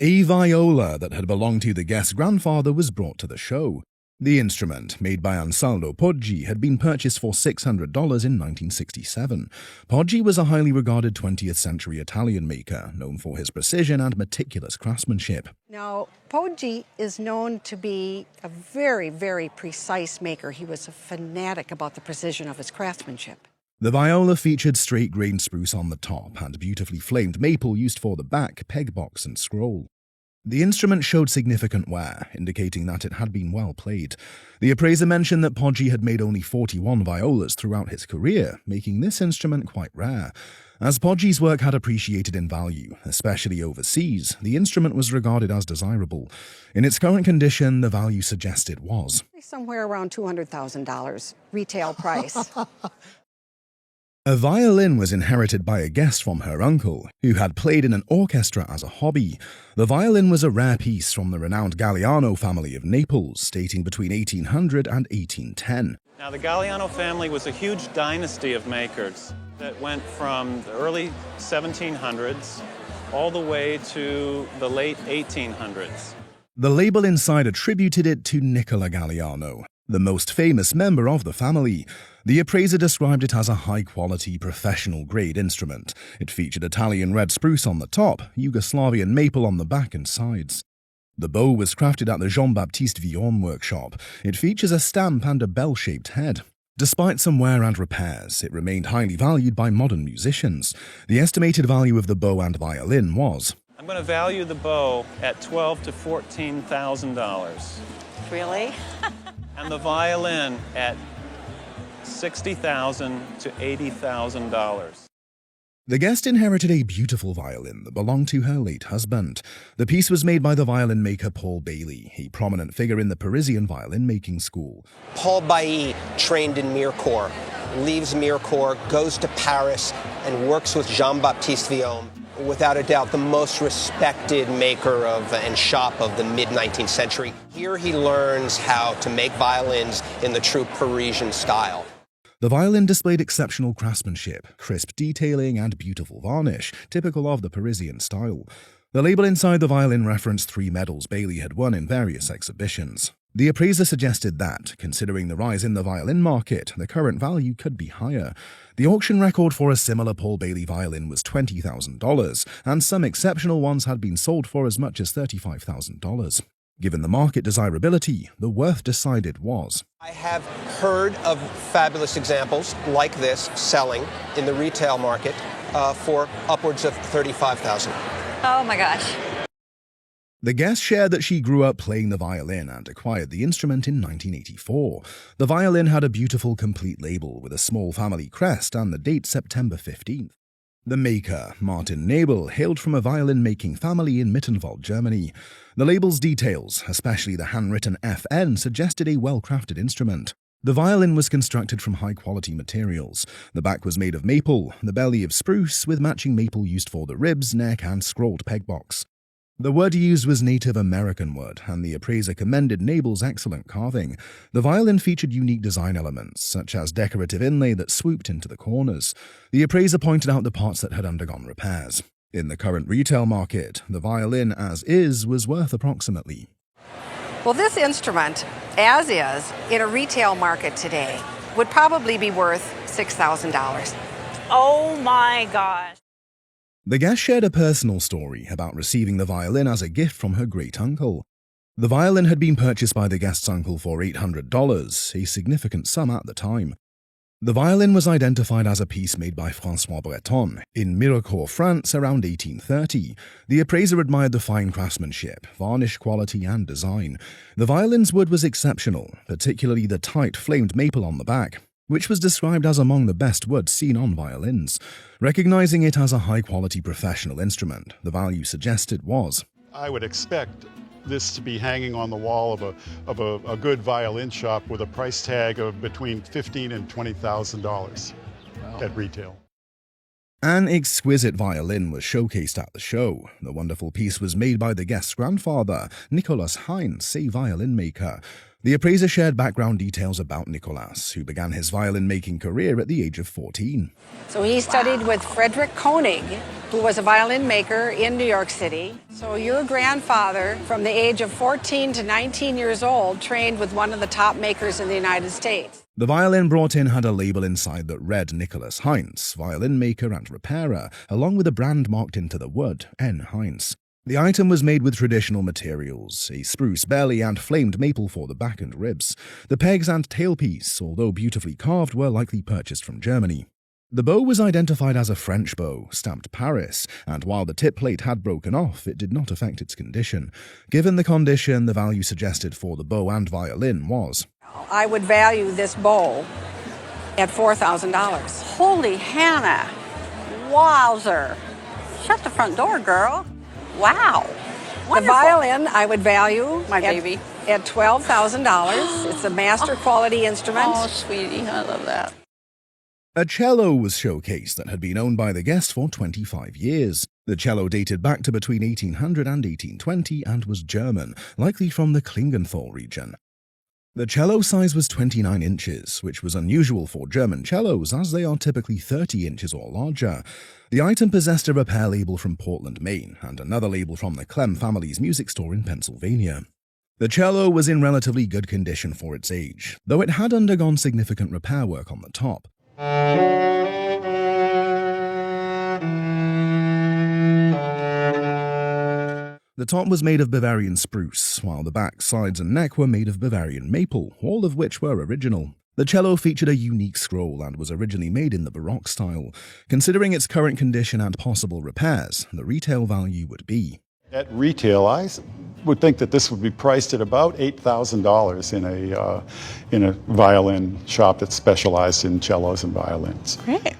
A viola that had belonged to the guest's grandfather was brought to the show. The instrument, made by Ansaldo Poggi, had been purchased for $600 in 1967. Poggi was a highly regarded 20th century Italian maker, known for his precision and meticulous craftsmanship. Now, Poggi is known to be a very, very precise maker. He was a fanatic about the precision of his craftsmanship. The viola featured straight-grained spruce on the top and beautifully flamed maple used for the back, pegbox, and scroll. The instrument showed significant wear, indicating that it had been well played. The appraiser mentioned that Poggi had made only 41 violas throughout his career, making this instrument quite rare. As Poggi's work had appreciated in value, especially overseas, the instrument was regarded as desirable. In its current condition, the value suggested was somewhere around $200,000 retail price. A violin was inherited by a guest from her uncle, who had played in an orchestra as a hobby. The violin was a rare piece from the renowned Galliano family of Naples, dating between 1800 and 1810. Now, the Galliano family was a huge dynasty of makers that went from the early 1700s all the way to the late 1800s. The label inside attributed it to Nicola Galliano, the most famous member of the family. The appraiser described it as a high-quality, professional-grade instrument. It featured Italian red spruce on the top, Yugoslavian maple on the back and sides. The bow was crafted at the Jean-Baptiste Villon workshop. It features a stamp and a bell-shaped head. Despite some wear and repairs, it remained highly valued by modern musicians. The estimated value of the bow and violin was... I'm going to value the bow at $12,000 to $14,000. Really? And the violin at $60,000 to $80,000. The guest inherited a beautiful violin that belonged to her late husband. The piece was made by the violin maker Paul Bailly, a prominent figure in the Parisian violin-making school. Paul Bailly trained in Mirecourt, leaves Mirecourt, goes to Paris, and works with Jean-Baptiste Villon. Without a doubt, the most respected maker of and shop of the mid-19th century. Here he learns how to make violins in the true Parisian style. The violin displayed exceptional craftsmanship, crisp detailing, and beautiful varnish, typical of the Parisian style. The label inside the violin referenced 3 medals Bailly had won in various exhibitions. The appraiser suggested that, considering the rise in the violin market, the current value could be higher. The auction record for a similar Paul Bailly violin was $20,000, and some exceptional ones had been sold for as much as $35,000. Given the market desirability, the worth decided was... I have heard of fabulous examples like this selling in the retail market for upwards of $35,000. Oh my gosh. The guest shared that she grew up playing the violin and acquired the instrument in 1984. The violin had a beautiful complete label with a small family crest and the date September 15th. The maker, Martin Nabel, hailed from a violin-making family in Mittenwald, Germany. The label's details, especially the handwritten FN, suggested a well-crafted instrument. The violin was constructed from high-quality materials. The back was made of maple, the belly of spruce, with matching maple used for the ribs, neck, and scrolled pegbox. The wood used was Native American wood, and the appraiser commended Nabel's excellent carving. The violin featured unique design elements, such as decorative inlay that swooped into the corners. The appraiser pointed out the parts that had undergone repairs. In the current retail market, the violin as is was worth approximately... Well, this instrument, as is, in a retail market today, would probably be worth $6,000. Oh my gosh. The guest shared a personal story about receiving the violin as a gift from her great-uncle. The violin had been purchased by the guest's uncle for $800, a significant sum at the time. The violin was identified as a piece made by François Breton in Mirecourt, France, around 1830. The appraiser admired the fine craftsmanship, varnish quality, and design. The violin's wood was exceptional, particularly the tight flamed maple on the back, which was described as among the best wood seen on violins. Recognizing it as a high-quality professional instrument, the value suggested was... I would expect this to be hanging on the wall of a good violin shop with a price tag of between $15,000 and $20,000 at retail. An exquisite violin was showcased at the show. The wonderful piece was made by the guest's grandfather, Nicolas Heinz, a violin maker. The appraiser shared background details about Nicolas, who began his violin-making career at the age of 14. So he studied with Frederick Koenig, who was a violin maker in New York City. So your grandfather, from the age of 14 to 19 years old, trained with one of the top makers in the United States. The violin brought in had a label inside that read Nicholas Heinz, violin maker and repairer, along with a brand marked into the wood, N. Heinz. The item was made with traditional materials, a spruce belly and flamed maple for the back and ribs. The pegs and tailpiece, although beautifully carved, were likely purchased from Germany. The bow was identified as a French bow, stamped Paris, and while the tip plate had broken off, it did not affect its condition. Given the condition, the value suggested for the bow and violin was... I would value this bow at $4,000. Holy Hannah. Wowzer. Shut the front door, girl. Wow. Wonderful. The violin I would value My baby. at $12,000. It's a master quality instrument. Oh, sweetie, I love that. A cello was showcased that had been owned by the guest for 25 years. The cello dated back to between 1800 and 1820 and was German, likely from the Klingenthal region. The cello size was 29 inches, which was unusual for German cellos as they are typically 30 inches or larger. The item possessed a repair label from Portland, Maine, and another label from the Clem family's music store in Pennsylvania. The cello was in relatively good condition for its age, though it had undergone significant repair work on the top. The top was made of Bavarian spruce, while the back, sides, and neck were made of Bavarian maple, all of which were original. The cello featured a unique scroll and was originally made in the Baroque style. Considering its current condition and possible repairs, the retail value would be... At retail, I would think that this would be priced at about $8,000 in a violin shop that specialized in cellos and violins. Great.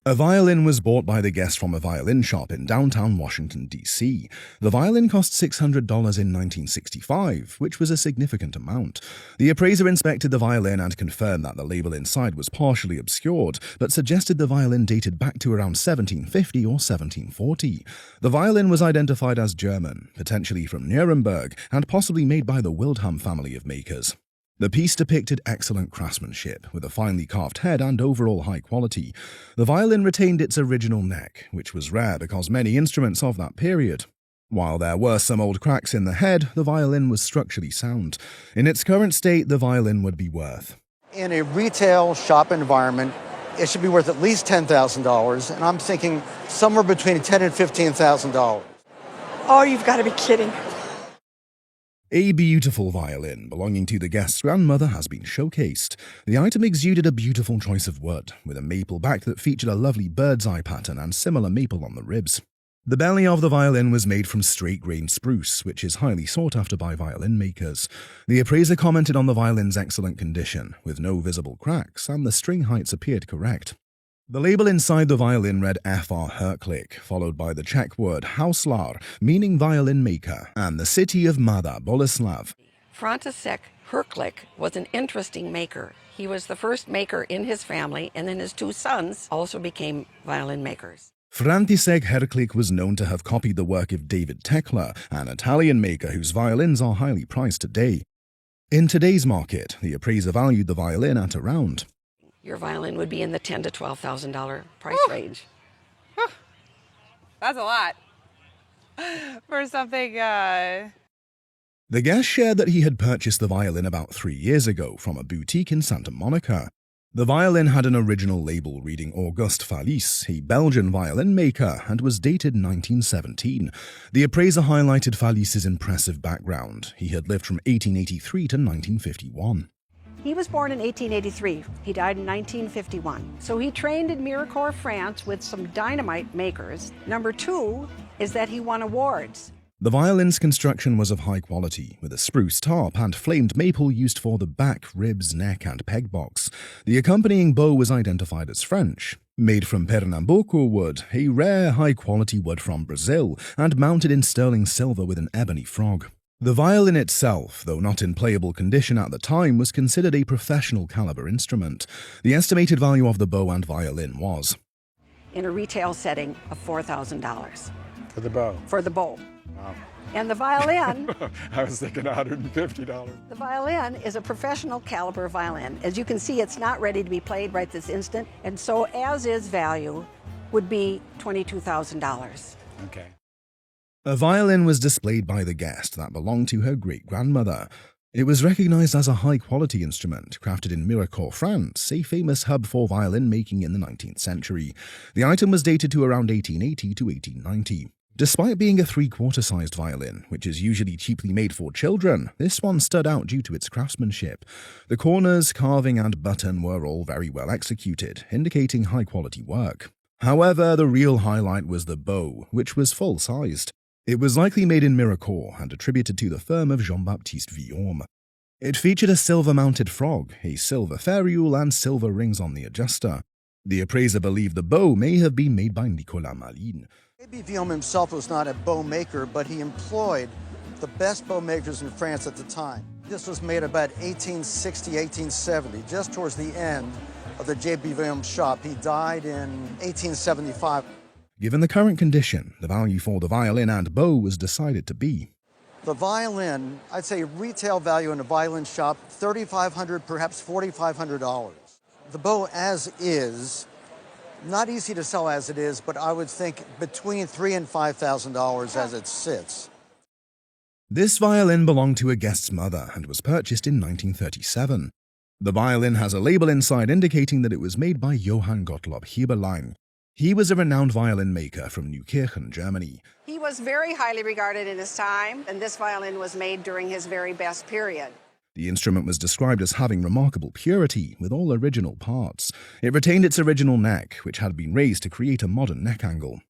A violin was bought by the guest from a violin shop in downtown Washington, D.C. The violin cost $600 in 1965, which was a significant amount. The appraiser inspected the violin and confirmed that the label inside was partially obscured, but suggested the violin dated back to around 1750 or 1740. The violin was identified as German, potentially from Nuremberg, and possibly made by the Wildham family of makers. The piece depicted excellent craftsmanship, with a finely carved head and overall high quality. The violin retained its original neck, which was rare because many instruments of that period. While there were some old cracks in the head, the violin was structurally sound. In its current state, the violin would be worth... In a retail shop environment, it should be worth at least $10,000, and I'm thinking somewhere between $10,000 and $15,000. Oh, you've got to be kidding. A beautiful violin belonging to the guest's grandmother has been showcased. The item exuded a beautiful choice of wood, with a maple back that featured a lovely bird's eye pattern and similar maple on the ribs. The belly of the violin was made from straight-grained spruce, which is highly sought after by violin makers. The appraiser commented on the violin's excellent condition, with no visible cracks, and the string heights appeared correct. The label inside the violin read F.R. Herklik, followed by the Czech word Hauslar, meaning violin maker, and the city of Mladá Boleslav. František Herklik was an interesting maker. He was the first maker in his family, and then his two sons also became violin makers. František Herklik was known to have copied the work of David Tekla, an Italian maker whose violins are highly prized today. In today's market, the appraiser valued the violin at around... Your violin would be in the $10,000 to $12,000 price range. That's a lot for something. The guest shared that he had purchased the violin about 3 years ago from a boutique in Santa Monica. The violin had an original label reading Auguste Fallis, a Belgian violin maker, and was dated 1917. The appraiser highlighted Fallis's impressive background. He had lived from 1883 to 1951. He was born in 1883. He died in 1951. So he trained in Mirecourt, France with some dynamite makers. Number two is that he won awards. The violin's construction was of high quality, with a spruce top and flamed maple used for the back, ribs, neck, and peg box. The accompanying bow was identified as French. Made from Pernambuco wood, a rare, high-quality wood from Brazil, and mounted in sterling silver with an ebony frog. The violin itself, though not in playable condition at the time, was considered a professional caliber instrument. The estimated value of the bow and violin was... in a retail setting of $4,000. For the bow? For the bow. Wow. And the violin, I was thinking $150. the violin is a professional caliber violin. As you can see, it's not ready to be played right this instant, and so as is value would be $22,000. Okay. A violin was displayed by the guest that belonged to her great-grandmother. It was recognized as a high-quality instrument, crafted in Mirecourt, France, a famous hub for violin making in the 19th century. The item was dated to around 1880 to 1890. Despite being a three-quarter-sized violin, which is usually cheaply made for children, this one stood out due to its craftsmanship. The corners, carving, and button were all very well executed, indicating high-quality work. However, the real highlight was the bow, which was full-sized. It was likely made in Mirecourt and attributed to the firm of Jean-Baptiste Vuillaume. It featured a silver-mounted frog, a silver ferrule, and silver rings on the adjuster. The appraiser believed the bow may have been made by Nicolas Malines. Maybe Vuillaume himself was not a bow maker, but he employed the best bow makers in France at the time. This was made about 1860, 1870, just towards the end of the J.B. Vuillaume shop. He died in 1875. Given the current condition, the value for the violin and bow was decided to be. The violin, I'd say retail value in a violin shop, $3,500, perhaps $4,500. The bow as is, not easy to sell as it is, but I would think between $3,000 and $5,000 as it sits. This violin belonged to a guest's mother and was purchased in 1937. The violin has a label inside indicating that it was made by Johann Gottlob Heberlein. He was a renowned violin maker from Neukirchen, Germany. He was very highly regarded in his time, and this violin was made during his very best period. The instrument was described as having remarkable purity, with all original parts. It retained its original neck, which had been raised to create a modern neck angle.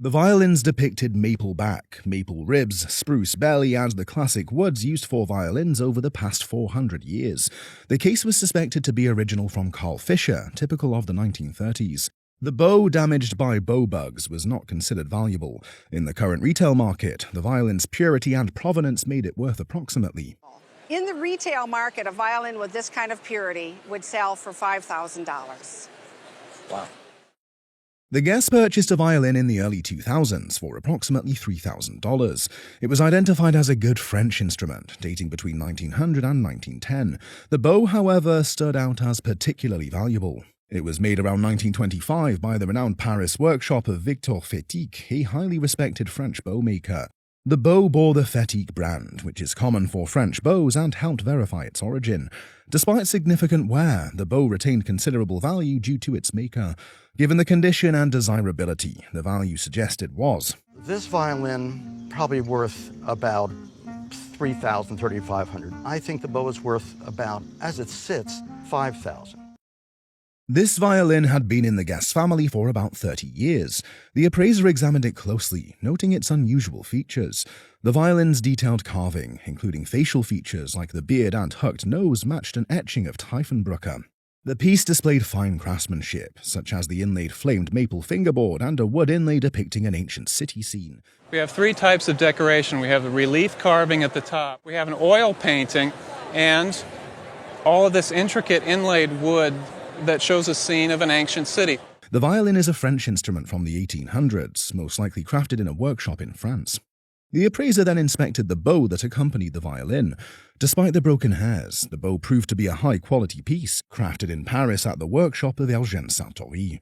The violins depicted maple back, maple ribs, spruce belly, and the classic woods used for violins over the past 400 years. The case was suspected to be original from Carl Fischer, typical of the 1930s. The bow damaged by bow bugs was not considered valuable. In the current retail market, the violin's purity and provenance made it worth approximately. In the retail market, a violin with this kind of purity would sell for $5,000. Wow. The guest purchased a violin in the early 2000s for approximately $3,000. It was identified as a good French instrument, dating between 1900 and 1910. The bow, however, stood out as particularly valuable. It was made around 1925 by the renowned Paris workshop of Victor Fétique, a highly respected French bow maker. The bow bore the Fétique brand, which is common for French bows and helped verify its origin. Despite significant wear, the bow retained considerable value due to its maker. Given the condition and desirability, the value suggested was. This violin probably worth about $3,000, $3,500. I think the bow is worth about, as it sits, $5,000. This violin had been in the guest's family for about 30 years. The appraiser examined it closely, noting its unusual features. The violin's detailed carving, including facial features like the beard and hooked nose, matched an etching of Tiefenbrücke. The piece displayed fine craftsmanship, such as the inlaid flamed maple fingerboard and a wood inlay depicting an ancient city scene. We have three types of decoration. We have the relief carving at the top. We have an oil painting and all of this intricate inlaid wood that shows a scene of an ancient city. The violin is a French instrument from the 1800s, most likely crafted in a workshop in France. The appraiser then inspected the bow that accompanied the violin. Despite the broken hairs, the bow proved to be a high-quality piece, crafted in Paris at the workshop of Eugène Sartori.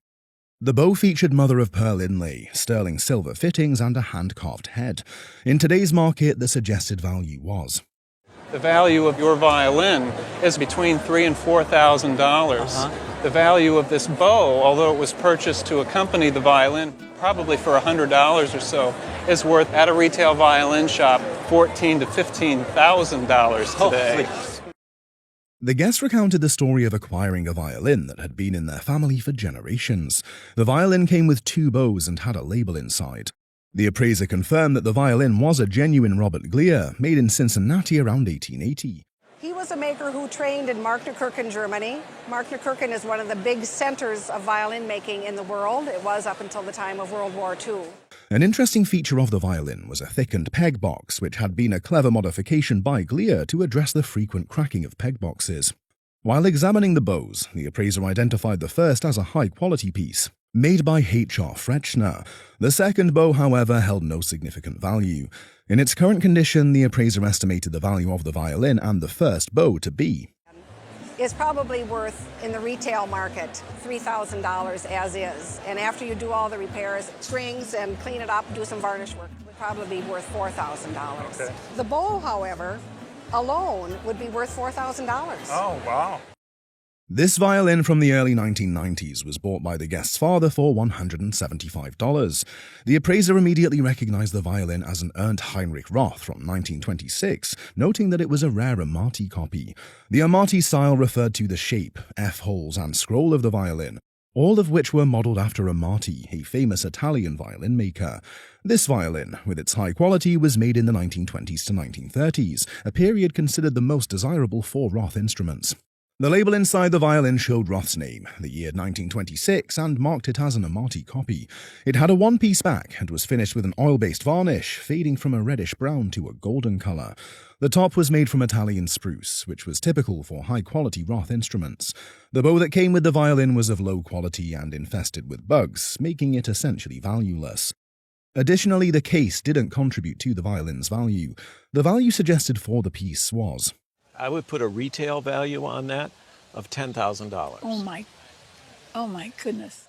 The bow featured mother-of-pearl inlay, sterling silver fittings, and a hand-carved head. In today's market, the suggested value was. The value of your violin is between $3,000 and $4,000. The value of this bow, although it was purchased to accompany the violin, probably for $100 or so, is worth at a retail violin shop $14,000 to $15,000 today. The guest recounted the story of acquiring a violin that had been in their family for generations. The violin came with two bows and had a label inside. The appraiser confirmed that the violin was a genuine Robert Glier, made in Cincinnati around 1880. He was a maker who trained in Markneukirchen, Germany. Markneukirchen is one of the big centers of violin making in the world. It was up until the time of World War II. An interesting feature of the violin was a thickened peg box, which had been a clever modification by Glier to address the frequent cracking of peg boxes. While examining the bows, the appraiser identified the first as a high-quality piece. Made by H.R. Frechner, the second bow, however, held no significant value. In its current condition, the appraiser estimated the value of the violin and the first bow to be Is probably worth, in the retail market, $3,000 as is. And after you do all the repairs, strings and clean it up, do some varnish work, would probably be worth $4,000. Okay. The bow, however, alone would be worth $4,000. Oh, wow. This violin from the early 1990s was bought by the guest's father for $175. The appraiser immediately recognized the violin as an Ernst Heinrich Roth from 1926, noting that it was a rare Amati copy. The Amati style referred to the shape, F-holes, and scroll of the violin, all of which were modeled after Amati, a famous Italian violin maker. This violin, with its high quality, was made in the 1920s to 1930s, a period considered the most desirable for Roth instruments. The label inside the violin showed Roth's name, the year 1926, and marked it as an Amati copy. It had a one-piece back and was finished with an oil-based varnish, fading from a reddish-brown to a golden color. The top was made from Italian spruce, which was typical for high-quality Roth instruments. The bow that came with the violin was of low quality and infested with bugs, making it essentially valueless. Additionally, the case didn't contribute to the violin's value. The value suggested for the piece was I would put a retail value on that of $10,000. Oh my goodness.